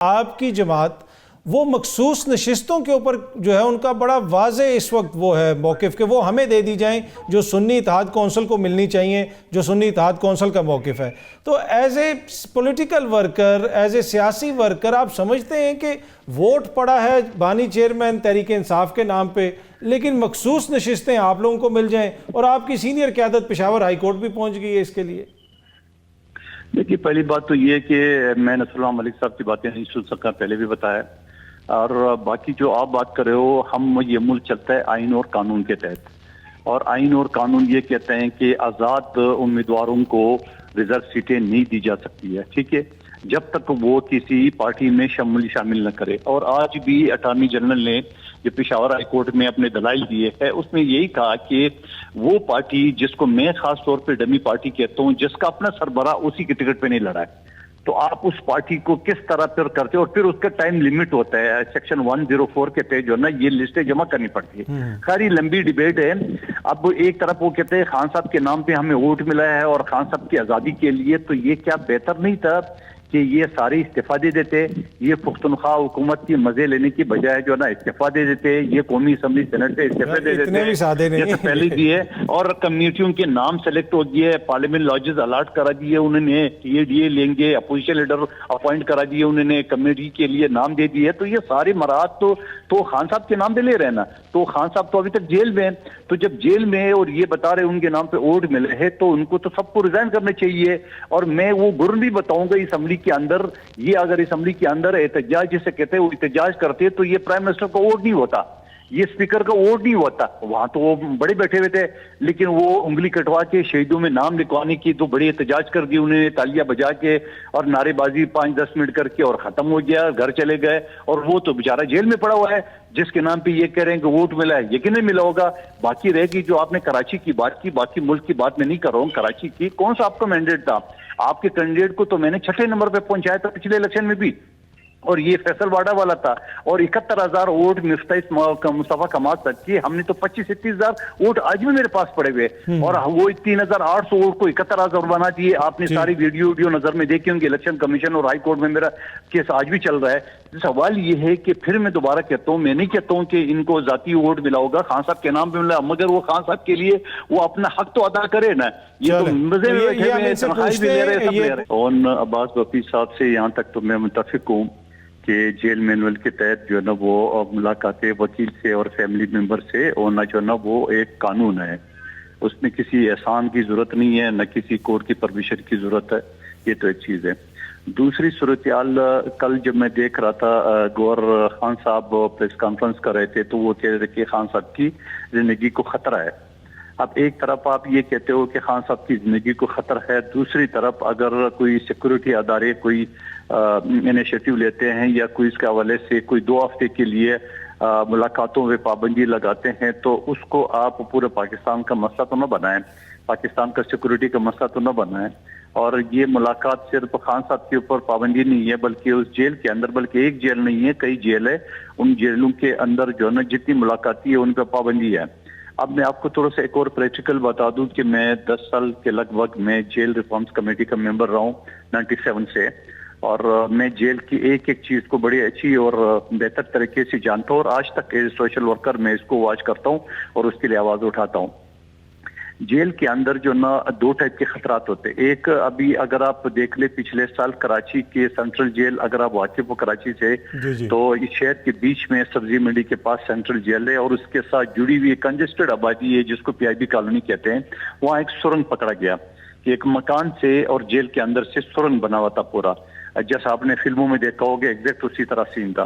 آپ کی جماعت وہ مخصوص نشستوں کے اوپر جو ہے ان کا بڑا واضح اس وقت وہ ہے موقف کہ وہ ہمیں دے دی جائیں جو سنی اتحاد کونسل کو ملنی چاہیے، جو سنی اتحاد کونسل کا موقف ہے۔ تو as a political worker, as a سیاسی ورکر، آپ سمجھتے ہیں کہ ووٹ پڑا ہے بانی چیئرمین تحریک انصاف کے نام پہ، لیکن مخصوص نشستیں آپ لوگوں کو مل جائیں اور آپ کی سینئر قیادت پشاور ہائی کورٹ بھی پہنچ گئی ہے اس کے لیے؟ دیکھیے، پہلی بات تو یہ کہ میں نصر اللہ ملک صاحب کی باتیں نہیں سن سکا، پہلے بھی بتایا، اور باقی جو آپ بات کر رہے ہو، یہ ملک چلتا ہے آئین اور قانون کے تحت، اور آئین اور قانون یہ کہتے ہیں کہ آزاد امیدواروں کو ریزرو سیٹیں نہیں دی جا سکتی ہے، ٹھیک ہے، جب تک وہ کسی پارٹی میں شامل نہ کرے۔ اور آج بھی اٹارنی جنرل نے جو پشاور ہائی کورٹ میں اپنے دلائل دیے ہے، اس میں یہی کہا کہ وہ پارٹی جس کو میں خاص طور پہ ڈمی پارٹی کہتا ہوں، جس کا اپنا سربراہ اسی کے ٹکٹ پہ نہیں لڑا ہے، تو آپ اس پارٹی کو کس طرح پھر کرتے ہو، اور پھر اس کا ٹائم لیمٹ ہوتا ہے، سیکشن 104 کے تحت جو ہے نا یہ لسٹیں جمع کرنی پڑتی ہے۔ خیر، یہ لمبی ڈیبیٹ ہے۔ اب ایک طرف وہ کہتے ہیں خان صاحب کے نام پہ ہمیں ووٹ ملا ہے اور خان صاحب کی آزادی کے لیے، تو یہ کیا بہتر نہیں تھا کہ یہ سارے استعفیٰ دے دیتے، یہ پختونخوا حکومت کی مزے لینے کی بجائے جو ہے نا استعفیٰ دے دیتے، یہ قومی اسمبلی سینٹ سے استعفے دے دیتے جیسے پہلے دیے، اور کمیونٹیوں کے نام سلیکٹ ہو گئے، پارلیمنٹ لاجز الاٹ کرا دیے انہوں نے، ٹی لیں گے، اپوزیشن لیڈر اپوائنٹ کرا دیے انہوں نے، کمیٹی کے لیے نام دے دیے، تو یہ سارے مراحت تو خان صاحب کے نام پہ لے رہے نا، تو خان صاحب تو ابھی تک جیل میں ہیں، تو جب جیل میں ہے اور یہ بتا رہے ان کے نام پہ ووٹ ملے ہیں تو ان کو تو سب کو ریزائن کرنے چاہیے۔ اور میں وہ گرن بھی بتاؤں گا اسمبلی کے اندر، یہ اگر اسمبلی کے اندر احتجاج جسے کہتے ہیں وہ احتجاج کرتے تو یہ پرائم منسٹر کا ووٹ نہیں ہوتا، یہ اسپیکر کا ووٹ نہیں ہوتا، وہاں تو وہ بڑے بیٹھے ہوئے تھے، لیکن وہ انگلی کٹوا کے شہیدوں میں نام لکھوانے کی تو بڑی احتجاج کر دی انہوں نے، تالیاں بجا کے اور نعرے بازی 5-10 منٹ کر کے اور ختم ہو گیا، گھر چلے گئے، اور وہ تو بیچارہ جیل میں پڑا ہوا ہے جس کے نام پہ یہ کہہ رہے ہیں کہ ووٹ ملا ہے، یقین نہیں ملا ہوگا۔ باقی رہے گی جو آپ نے کراچی کی بات کی، باقی ملک کی بات میں نہیں کر رہا ہوں، کراچی کی کون سا آپ کا مینڈیٹ تھا؟ آپ کے کینڈیڈیٹ کو تو میں نے 6 نمبر پہ پہنچایا تھا پچھلے الیکشن میں بھی، اور یہ فیصل واڈا والا تھا، اور 71,000 ووٹ مصطفیٰ کمال تک کی، ہم نے تو 25-30,000 ووٹ آج بھی میرے پاس پڑے ہوئے، اور وہ 3,800 ووٹ کو 71,000 بنا دیے۔ آپ نے ساری ویڈیو نظر میں دیکھے ہوں گے، الیکشن کمیشن اور ہائی کورٹ میں میرا کیس آج بھی چل رہا ہے۔ سوال یہ ہے کہ پھر میں دوبارہ کہتا ہوں، میں نہیں کہتا ہوں کہ ان کو ذاتی ووٹ ملا ہوگا، خان صاحب کے نام پہ ملا، مگر وہ خان صاحب کے لیے وہ اپنا حق تو ادا کرے نا، یہ تو مزے میں بیٹھے ہوئے تنخواہ بھی لے رہے، سب لے رہے۔ اور عباس بفی صاحب سے یہاں تک تو میں متفق ہوں کہ جیل مینول کے تحت جو ہے نا وہ ملاقاتیں وکیل سے اور فیملی ممبر سے ہونا جو ہے نا وہ ایک قانون ہے، اس میں کسی احسان کی ضرورت نہیں ہے، نہ کسی کورٹ کی پرمیشن کی ضرورت ہے، یہ تو ایک چیز ہے۔ دوسری صورتحال، کل جب میں دیکھ رہا تھا گورنر خان صاحب پریس کانفرنس کر رہے تھے تو وہ کہہ رہے تھے کہ خان صاحب کی زندگی کو خطرہ ہے۔ اب ایک طرف آپ یہ کہتے ہو کہ خان صاحب کی زندگی کو خطر ہے، دوسری طرف اگر کوئی سیکورٹی ادارے کوئی انیشیٹو لیتے ہیں یا کوئی اس کے حوالے سے کوئی 2 ہفتے کے لیے ملاقاتوں میں پابندی لگاتے ہیں تو اس کو آپ پورے پاکستان کا مسئلہ تو نہ بنائیں، پاکستان کا سیکورٹی کا مسئلہ تو نہ بنائیں۔ اور یہ ملاقات صرف خان صاحب کے اوپر پابندی نہیں ہے بلکہ اس جیل کے اندر، بلکہ ایک جیل نہیں ہے، کئی جیل ہے، ان جیلوں کے اندر جو ہے نا جتنی ملاقاتی ہے ان پہ پابندی ہے۔ اب میں آپ کو تھوڑا سا ایک اور پریکٹیکل بتا دوں کہ میں 10 سال کے لگ بھگ میں جیل ریفارمز کمیٹی کا ممبر رہا ہوں 97 سے، اور میں جیل کی ایک چیز کو بڑی اچھی اور بہتر طریقے سے جانتا ہوں، اور آج تک ایز سوشل ورکر میں اس کو واچ کرتا ہوں اور اس کے لیے آواز اٹھاتا ہوں۔ جیل کے اندر جو نا 2 ٹائپ کے خطرات ہوتے ہیں۔ ایک، ابھی اگر آپ دیکھ لیں پچھلے سال کراچی کے سینٹرل جیل، اگر آپ واقف ہو کراچی سے تو اس شہر کے بیچ میں سبزی منڈی کے پاس سینٹرل جیل ہے، اور اس کے ساتھ جڑی ہوئی کنجسٹڈ آبادی ہے جس کو PIB کالونی کہتے ہیں، وہاں ایک سرنگ پکڑا گیا کہ ایک مکان سے اور جیل کے اندر سے سرنگ بنا ہوا تھا پورا، جیسا آپ نے فلموں میں دیکھا ہوگا، ایگزیکٹ اسی طرح سین تھا۔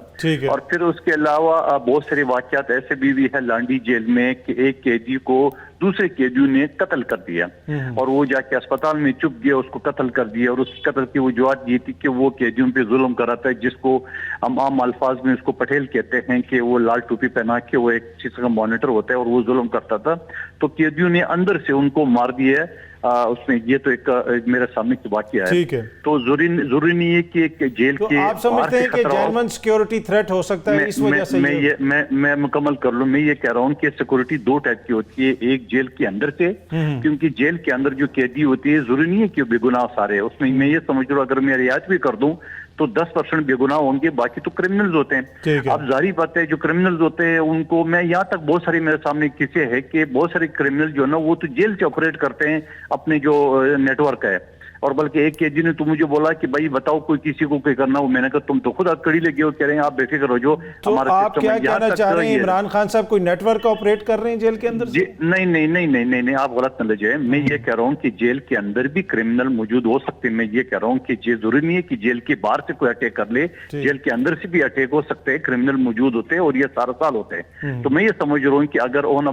اور پھر اس کے علاوہ بہت سارے واقعات ایسے بھی ہے لانڈی جیل میں کہ ایک قیدی کو دوسرے قیدیوں نے قتل کر دیا، اور وہ جا کے اسپتال میں چپ گیا، اس کو قتل کر دیا، اور اس قتل کی وجوہات یہ تھی کہ وہ قیدیوں پہ ظلم کر رہا تھا، جس کو ہم عام الفاظ میں اس کو پٹیل کہتے ہیں، کہ وہ لال ٹوپی پہنا کے وہ ایک چیز کا مانیٹر ہوتا ہے اور وہ ظلم کرتا تھا، تو قیدیوں نے اندر سے ان کو مار دیا ہے۔ اس میں یہ تو ایک میرے سامنے کی واقعہ ہے، تو ضروری نہیں ہے کہ جیل کے آپ سمجھتے ہیں کہ جیلمن سیکیورٹی تھریٹ ہو سکتا ہے اس وجہ سے؟ میں مکمل کر لوں، میں یہ کہہ رہا ہوں کہ سیکورٹی 2 ٹائپ کی ہوتی ہے، ایک جیل کے اندر سے، کیونکہ جیل کے اندر جو قیدی ہوتی ہے ضروری نہیں ہے کہ بے گناہ سارے، اس میں یہ سمجھ لو اگر میں رعایت بھی کر دوں تو 10% बेगुनाह होंगे, बाकी तो क्रिमिनल्स होते हैं। अब जाहिर बात है जो क्रिमिनल्स होते हैं उनको, मैं यहाँ तक बहुत सारी मेरे सामने किस्से है कि बहुत सारे क्रिमिनल जो है ना वो तो जेल से ऑपरेट करते हैं अपने जो नेटवर्क है। और बल्कि एक केजी ने तो मुझे बोला कि भाई बताओ कोई किसी को कोई करना हो, मैंने कहा तुम तो खुद हथकड़ी लगे हो, कह रहे हैं आप बेफिक्र हो जो तो आप क्या कहना चाह रहे हैं, इमरान खान साहब कोई नेटवर्क ऑपरेट कर रहे हैं जेल के अंदर? नहीं नहीं नहीं नहीं नहीं नहीं, आप गलत न ले जाए। मैं ये कह रहा हूँ कि जेल के अंदर भी क्रिमिनल मौजूद हो सकते हैं। मैं ये कह रहा हूँ कि ये जरूरी नहीं है कि जेल के बाहर से कोई अटैक कर ले, जेल के अंदर से भी अटैक हो सकते हैं, क्रिमिनल मौजूद होते हैं और ये सारा साल होते हैं। तो मैं ये समझ रहा हूँ कि अगर ओन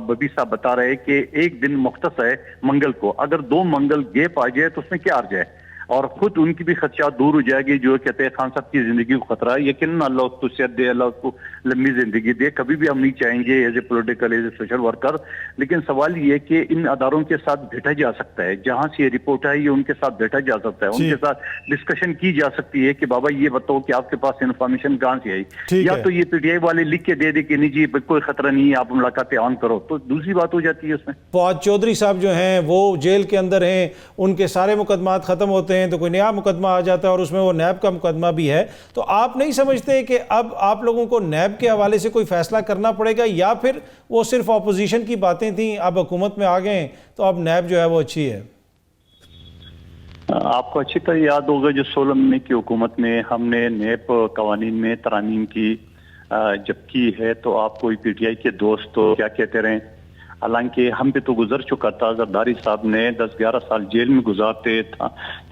बबी साहब बता रहे हैं कि एक दिन मुख्तस है मंगल को, अगर 2 मंगल गैप आ जाए तो उसमें क्या आ जाए, और खुद उनकी भी खदशात दूर हो जाएगी। जो कहते हैं खान साहब की जिंदगी को खतरा है, यकीन अल्लाह उसको सेहत दे, अल्लाह उसको लंबी जिंदगी दे। कभी भी हम नहीं चाहेंगे as a political, as a social worker, लेकिन सवाल ये कि इन अदारों के साथ बैठा जा सकता है, जहां से ये रिपोर्ट आई उनके साथ बैठा जा सकता है, उनके साथ डिस्कशन की जा सकती है कि बाबा ये बताओ कि आपके पास इन्फॉर्मेशन कहां से आई, या तो ये पीटीआई वाले लिख के दे दे कि नहीं जी कोई खतरा नहीं है, आप मुलाकातें ऑन करो, तो दूसरी बात हो जाती है उसमें। फवाद चौधरी साहब जो हैं वो जेल के अंदर हैं, उनके सारे मुकदमात खत्म होते हैं तो कोई नया मुकदमा आ जाता है और उसमें वो नैब का मुकदमा भी है। तो आप नहीं समझते कि अब आप लोगों को नैब के हवाले से कोई फैसला करना पड़ेगा, या फिर वो सिर्फ अपोजिशन की बातें थी, अब हुकूमत में आ गए तो अब नैब जो है वो अच्छी है? आपको अच्छी तरह याद होगा जो 16 महीने की हुकूमत में हमने नैब कवानीन में तरामीम की जब की है, तो आपको पीटीआई के दोस्त तो क्या कहते रहे, हालांकि हम पे तो गुजर चुका था। जरदारी साहब ने 10-11 साल जेल में गुजारते,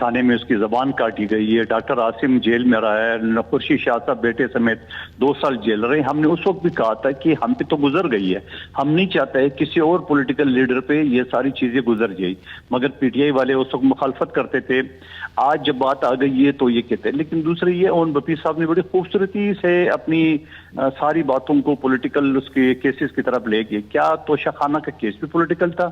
थाने में उसकी जबान काटी गई है। डॉक्टर आसिम जेल में रहा है, खुर्शीद शाह साहब बेटे समेत 2 साल जेल रहे। हमने उस वक्त भी कहा था कि हम पे तो गुजर गई है, हम नहीं चाहते किसी और पॉलिटिकल लीडर पे ये सारी चीजें गुजर जाए, मगर पीटीआई वाले उस वक्त मुखालफत करते थे। आज जब बात आ गई है तो ये कहते हैं। लेकिन दूसरे ये ओन बपी साहब ने बड़ी खूबसूरती से अपनी सारी बातों को पॉलिटिकल उसके केसेस की तरफ ले गए। क्या तोशा खाना का केस भी पॉलिटिकल था?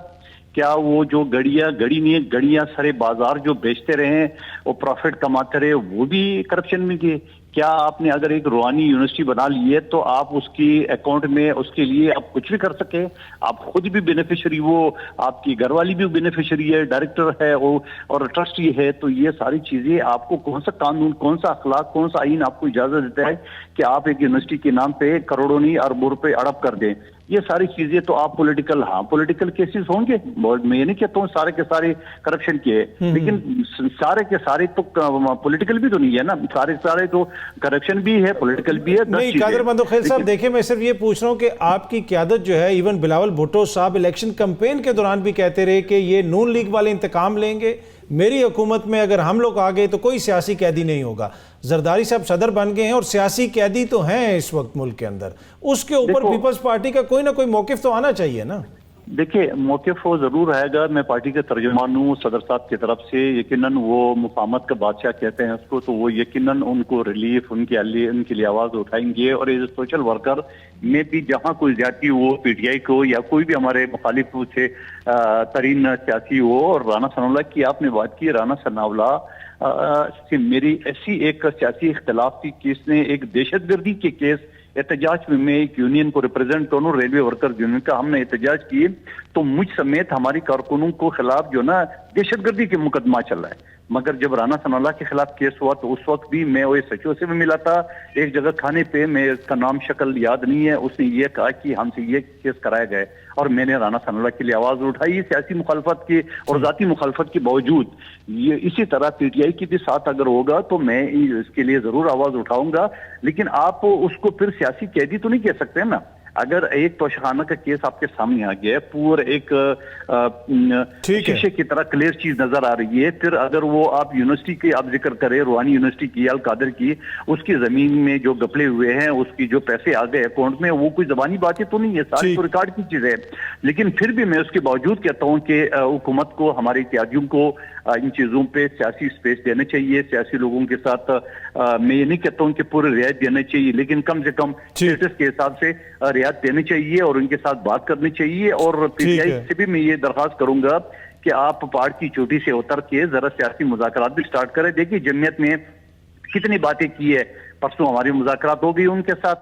क्या वो जो गड़ियां सारे बाजार जो बेचते रहे वो प्रॉफिट कमाते रहे वो भी करप्शन में गए? क्या आपने अगर एक रूहानी यूनिवर्सिटी बना ली है तो आप उसकी अकाउंट में उसके लिए आप कुछ भी कर सके, आप खुद भी बेनिफिशियरी हो, आपकी घरवाली भी बेनिफिशियरी है, डायरेक्टर है वो और ट्रस्टी है, तो ये सारी चीजें आपको कौन सा कानून, कौन सा अखलाक, कौन सा आईन आपको इजाजत देता है कि आप एक यूनिवर्सिटी के नाम पे करोड़ों नहीं अरबों रुपए अड़प कर दें? ये सारी चीजें तो आप पॉलिटिकल, हाँ पॉलिटिकल केसेस होंगे, मैं ये नहीं कहता हूँ सारे के सारे करप्शन के, लेकिन सारे के सारे तो पॉलिटिकल भी तो नहीं है ना, सारे तो करप्शन भी है, पॉलिटिकल भी है। नहीं कादर बंदोखेल साहब, देखिए मैं सिर्फ ये पूछ रहा हूँ कि आपकी क़यादत जो है, इवन बिलावल भुट्टो साहब इलेक्शन कैंपेन के दौरान भी कहते रहे कि ये नून लीग वाले इंतकाम लेंगे, मेरी हुकूमत में अगर हम लोग आ गए तो कोई सियासी कैदी नहीं होगा। जरदारी साहब सदर बन गए हैं और सियासी कैदी तो हैं इस वक्त मुल्क के अंदर, उसके ऊपर पीपल्स पार्टी का कोई ना कोई मौकिफ तो आना चाहिए ना? देखिए मौक़िफ़ वो ज़रूर आएगा। मैं पार्टी के तर्जुमान हूँ सदर साहब की तरफ से, यकीनन वो मुफाहमत का बादशाह कहते हैं उसको, तो वो यकीनन उनको रिलीफ उनके लिए आवाज़ उठाएंगे। और एज ए सोशल वर्कर में भी जहाँ कोई ज्यादती हो पीटीआई को या कोई भी हमारे मुखालिफ से तरीन सियासी हो, और राना सनाउल्लाह की आपने बात की, राना सनाउल्लाह से मेरी ऐसी एक सियासी इख्तलाफ थी कि इसने एक दहशतगर्दी के केस एहतजाज में, मैं एक यूनियन को रिप्रेजेंट करूँ, रेलवे वर्कर्स यूनियन का, हमने एहतजाज किए तो मुझ समेत हमारी कारकुनों को खिलाफ जो ना दहशतगर्दी के मुकदमा चल रहा है। मगर जब राना सनाउल्लाह के खिलाफ केस हुआ तो उस वक्त भी मैं OSHO से भी मिला था एक जगह खाने पे, मैं इसका नाम शक्ल याद नहीं है, उसने ये कहा कि हमसे ये केस कराया गया और मैंने राना सनाउल्लाह के लिए आवाज उठाई सियासी मुखालफत की और जाती मुखालफत के बावजूद। ये इसी तरह पीटीआई की भी साथ अगर होगा तो मैं इसके लिए जरूर आवाज उठाऊंगा, लेकिन आप उसको फिर सियासी कैदी तो नहीं कह सकते ना। अगर एक तोशाखाना का केस आपके सामने आ गया है, पूरा एक शीशे की तरह क्लियर चीज नजर आ रही है, फिर अगर वो आप यूनिवर्सिटी की आप जिक्र करें, रूहानी यूनिवर्सिटी की, अल कादर की, उसकी जमीन में जो गपले हुए हैं, उसकी जो पैसे आ गए अकाउंट में, वो कोई जबानी बातें तो नहीं है, सारी तो रिकॉर्ड की चीज है। लेकिन फिर भी मैं उसके बावजूद कहता हूँ कि हुकूमत को, हमारे इत्यादियों को इन चीजों पे सियासी स्पेस देने चाहिए। सियासी लोगों के साथ मैं ये नहीं कहता हूँ कि पूरी रियायत देनी चाहिए, लेकिन कम से कम स्टेटस के हिसाब से रियायत देनी चाहिए और उनके साथ बात करनी चाहिए। और पीटीआई से भी मैं ये दरख्वास्त करूंगा कि आप पहाड़ की चोटी से उतर के जरा सियासी मुज़ाकरात भी स्टार्ट करें। देखिए जमीयत में कितनी बातें की है, परसों हमारी मुज़ाकरात हो गई उनके साथ,